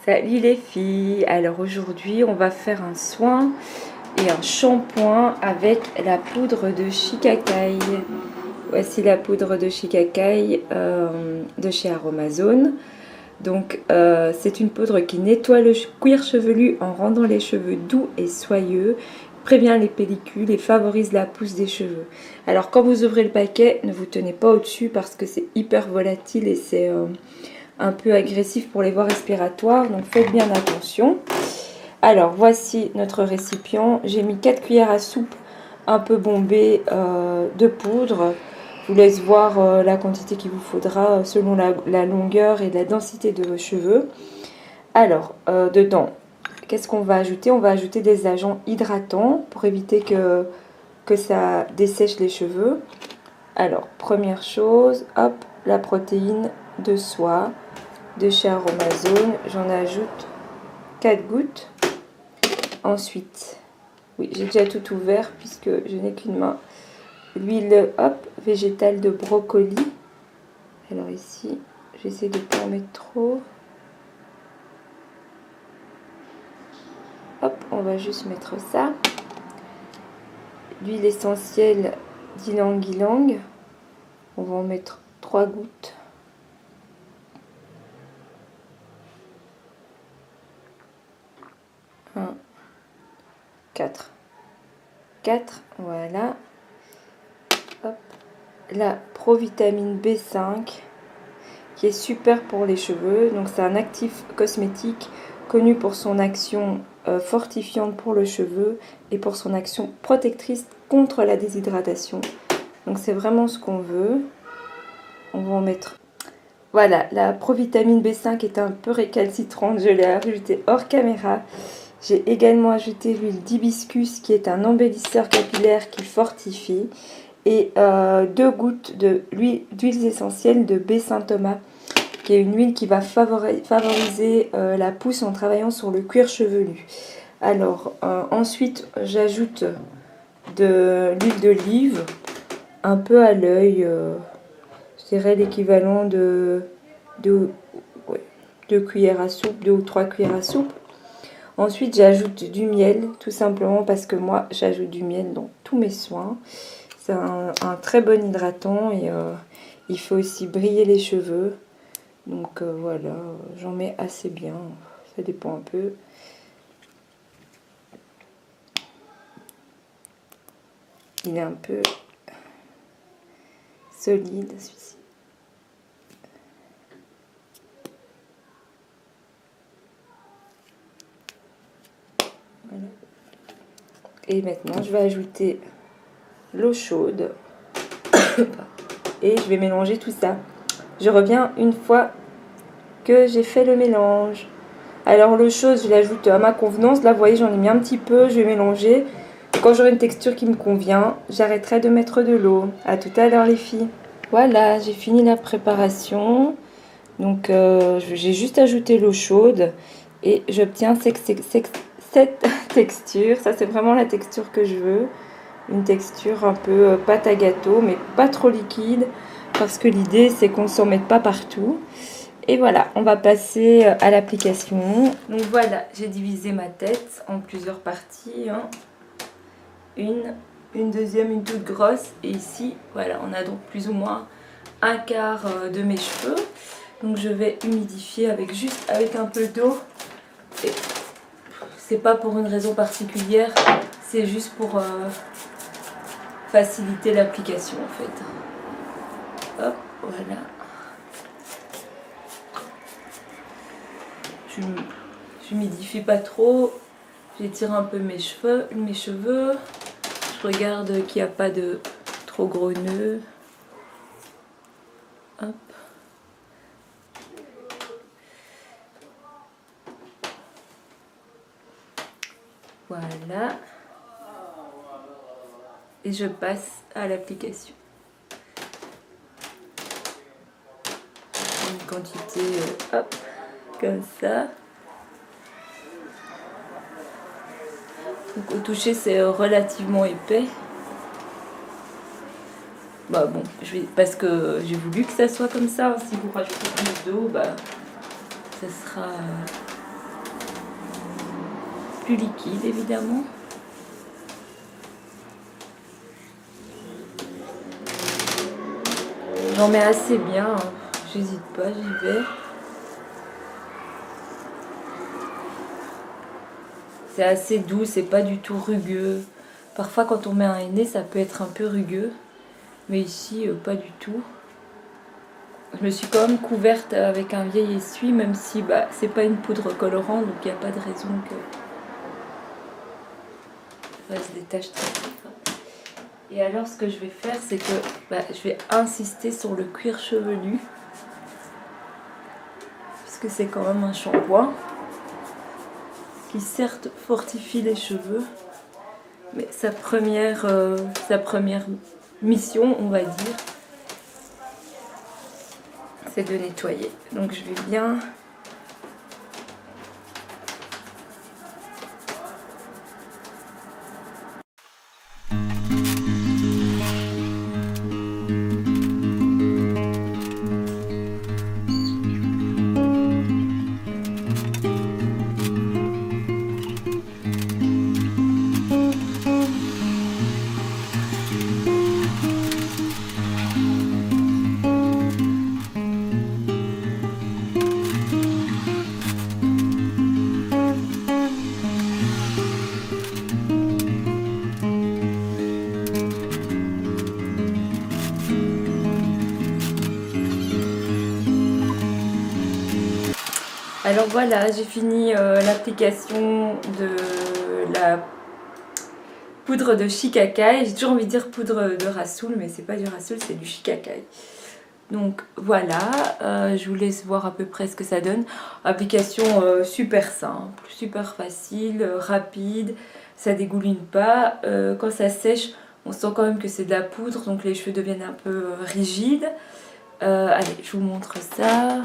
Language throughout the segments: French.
Salut les filles, alors aujourd'hui on va faire un soin et un shampoing avec la poudre de Shikakai. Voici la poudre de Shikakai de chez Aromazone. Donc c'est une poudre qui nettoie le cuir chevelu en rendant les cheveux doux et soyeux, prévient les pellicules et favorise la pousse des cheveux. Alors quand vous ouvrez le paquet, ne vous tenez pas au-dessus parce que c'est hyper volatile et c'est un peu agressif pour les voies respiratoires, donc faites bien attention. Alors voici notre récipient. J'ai mis 4 cuillères à soupe un peu bombées de poudre. Je vous laisse voir la quantité qu'il vous faudra selon la longueur et la densité de vos cheveux. Alors dedans, qu'est-ce qu'on va ajouter? On va ajouter des agents hydratants pour éviter que ça dessèche les cheveux. Alors première chose, hop, la protéine de soie de chez Aromazone, j'en ajoute 4 gouttes. Ensuite, oui, j'ai déjà tout ouvert puisque je n'ai qu'une main. L'huile, hop, végétale de brocoli. Alors ici, j'essaie de ne pas en mettre trop. Hop, on va juste mettre ça. L'huile essentielle d'ylang-ylang. On va en mettre 3 gouttes. Un, 4. 4, voilà. Hop. La provitamine B5 qui est super pour les cheveux. Donc c'est un actif cosmétique connu pour son action fortifiante pour le cheveu et pour son action protectrice contre la déshydratation. Donc c'est vraiment ce qu'on veut. On va en mettre. Voilà, la provitamine B5 est un peu récalcitrante, je l'ai ajoutée hors caméra. J'ai également ajouté l'huile d'hibiscus qui est un embellisseur capillaire qui fortifie. Et 2 gouttes d'huiles essentielles de baie Saint-Thomas, qui est une huile qui va favoriser la pousse en travaillant sur le cuir chevelu. Alors ensuite j'ajoute de l'huile d'olive, un peu à l'œil, je dirais l'équivalent de 2 cuillères à soupe, 2 ou 3 cuillères à soupe. Ensuite j'ajoute du miel, tout simplement parce que moi j'ajoute du miel dans tous mes soins. C'est un très bon hydratant et il fait aussi briller les cheveux. Donc voilà, j'en mets assez bien, ça dépend un peu. Il est un peu solide celui-ci. Voilà. Et maintenant je vais ajouter l'eau chaude et je vais mélanger tout ça. Je reviens une fois que j'ai fait le mélange. Alors l'eau chaude, je l'ajoute à ma convenance. Là vous voyez, j'en ai mis un petit peu, je vais mélanger. Quand j'aurai une texture qui me convient, j'arrêterai de mettre de l'eau. À tout à l'heure les filles. Voilà, j'ai fini la préparation. Donc j'ai juste ajouté l'eau chaude et j'obtiens cette texture. Ça c'est vraiment la texture que je veux. Une texture un peu pâte à gâteau, mais pas trop liquide, parce que l'idée c'est qu'on ne s'en mette pas partout. Et voilà, on va passer à l'application. Donc voilà, j'ai divisé ma tête en plusieurs parties. Hein. Une deuxième, une toute grosse. Et ici, voilà, on a donc plus ou moins un quart de mes cheveux. Donc je vais humidifier avec un peu d'eau. C'est pas pour une raison particulière, c'est juste pour faciliter l'application en fait. Hop, voilà. J'humidifie pas trop, j'étire un peu mes cheveux. Je regarde qu'il n'y a pas de trop gros nœuds. Hop. Voilà. Et je passe à l'application. Une quantité, hop, comme ça. Donc au toucher c'est relativement épais. Bah bon, parce que j'ai voulu que ça soit comme ça. Si vous rajoutez plus d'eau, bah ça sera plus liquide évidemment. J'en mets assez bien, hein. J'hésite pas, j'y vais. C'est assez doux, c'est pas du tout rugueux. Parfois quand on met un henné, ça peut être un peu rugueux. Mais ici, pas du tout. Je me suis quand même couverte avec un vieil essuie, même si c'est pas une poudre colorante, donc il n'y a pas de raison que ça se détache très vite. Et alors ce que je vais faire, c'est que je vais insister sur le cuir chevelu, puisque c'est quand même un shampoing qui certes fortifie les cheveux, mais sa première mission, on va dire, c'est de nettoyer. Donc je vais bien Alors voilà, j'ai fini l'application de la poudre de Shicakai. J'ai toujours envie de dire poudre de Rassoul, mais c'est pas du Rassoul, c'est du Shicakai. Donc voilà, je vous laisse voir à peu près ce que ça donne. Application super simple, super facile, rapide, ça dégouline pas. Quand ça sèche, on sent quand même que c'est de la poudre, donc les cheveux deviennent un peu rigides. Allez, je vous montre ça.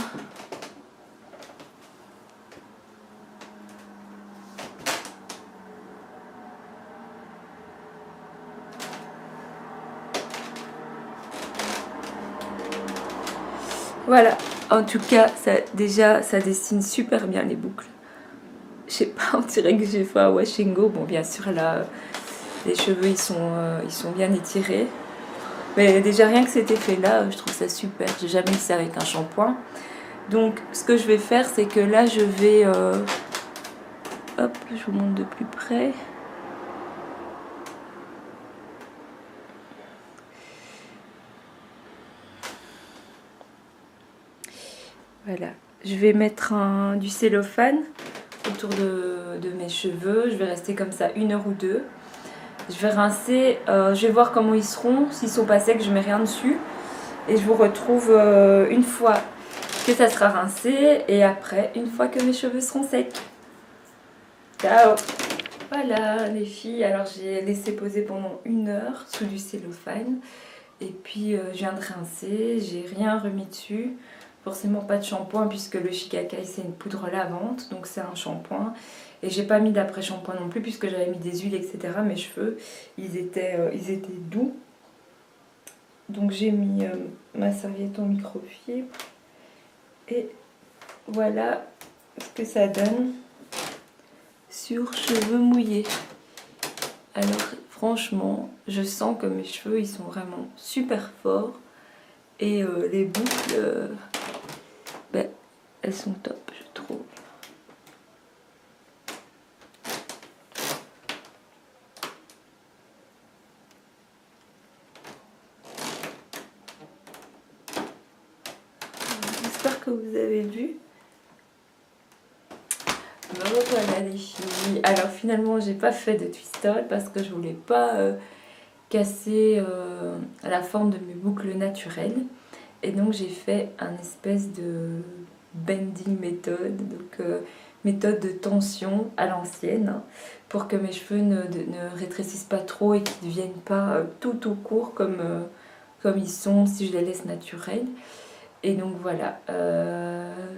Voilà, en tout cas, ça dessine super bien les boucles. Je sais pas, on dirait que j'ai fait un wash and go. Bon, bien sûr, là, les cheveux, ils sont bien étirés. Mais déjà, rien que cet effet-là, je trouve ça super. J'ai jamais eu ça avec un shampoing. Donc, ce que je vais faire, c'est que là, je vais... hop, je vous montre de plus près. Voilà, je vais mettre du cellophane autour de mes cheveux. Je vais rester comme ça 1 heure ou 2. Je vais rincer, je vais voir comment ils seront. S'ils sont pas secs, je mets rien dessus. Et je vous retrouve une fois que ça sera rincé et après, une fois que mes cheveux seront secs. Ciao! Voilà les filles, alors j'ai laissé poser pendant 1 heure sous du cellophane. Et puis je viens de rincer, j'ai rien remis dessus. Forcément pas de shampoing puisque le Shicakai c'est une poudre lavante, donc c'est un shampoing. Et j'ai pas mis d'après-shampoing non plus puisque j'avais mis des huiles, etc. Mes cheveux, ils étaient doux. Donc j'ai mis ma serviette en microfibre. Et voilà ce que ça donne sur cheveux mouillés. Alors franchement, je sens que mes cheveux ils sont vraiment super forts. Et les boucles, elles sont top, je trouve. J'espère que vous avez vu. Ben voilà les filles. Alors finalement, j'ai pas fait de twist-all parce que je voulais pas casser la forme de mes boucles naturelles. Et donc j'ai fait un espèce de bending méthode, donc méthode de tension à l'ancienne, hein, pour que mes cheveux ne rétrécissent pas trop et qu'ils ne deviennent pas tout court comme ils sont si je les laisse naturels. Et donc voilà,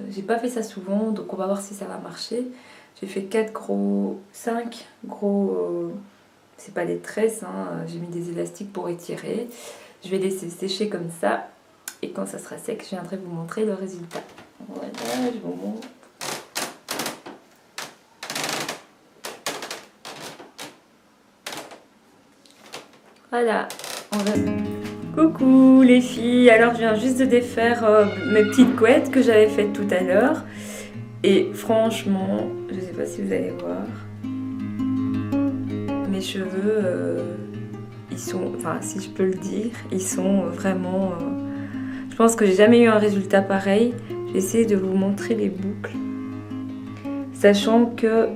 j'ai pas fait ça souvent, donc on va voir si ça va marcher. J'ai fait 5 gros, c'est pas des tresses, hein, j'ai mis des élastiques pour étirer. Je vais laisser sécher comme ça. Et quand ça sera sec, je viendrai vous montrer le résultat. Voilà, je vous montre. Voilà. Coucou les filles, alors je viens juste de défaire mes petites couettes que j'avais faites tout à l'heure. Et franchement, je sais pas si vous allez voir, mes cheveux, ils sont, enfin si je peux le dire, ils sont vraiment... je pense que j'ai jamais eu un résultat pareil. Je vais essayer de vous montrer les boucles. Sachant que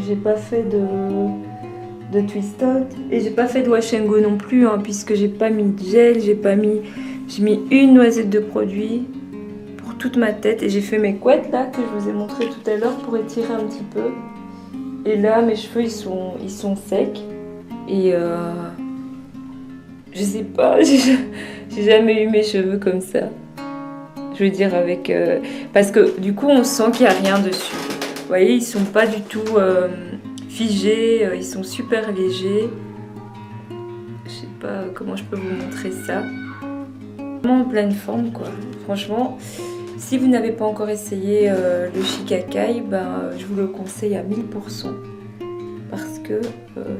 j'ai pas fait de twist out et j'ai pas fait de wash and go non plus, hein, puisque j'ai pas mis de gel, j'ai mis une noisette de produit pour toute ma tête et j'ai fait mes couettes là que je vous ai montré tout à l'heure pour étirer un petit peu. Et là mes cheveux ils sont secs et je sais pas, j'ai jamais eu mes cheveux comme ça. Je veux dire avec parce que du coup on sent qu'il y a rien dessus. Vous voyez, ils sont pas du tout figés, ils sont super légers. Je sais pas comment je peux vous montrer ça. Vraiment en pleine forme quoi. Franchement, si vous n'avez pas encore essayé le Shikai, ben, je vous le conseille à 1000%. Parce que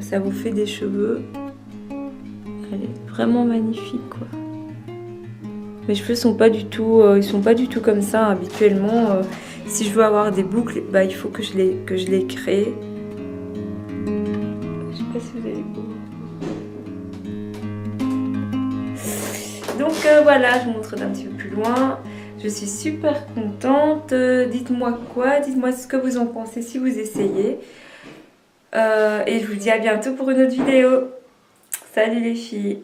ça vous fait des cheveux vraiment magnifiques quoi. Mes cheveux sont pas du tout, ils sont pas du tout comme ça habituellement. Si je veux avoir des boucles, bah, il faut que je les crée. Je sais pas si vous allez voir. Donc voilà, je vous montre d'un petit peu plus loin. Je suis super contente. Dites-moi ce que vous en pensez si vous essayez. Et je vous dis à bientôt pour une autre vidéo. Salut les filles!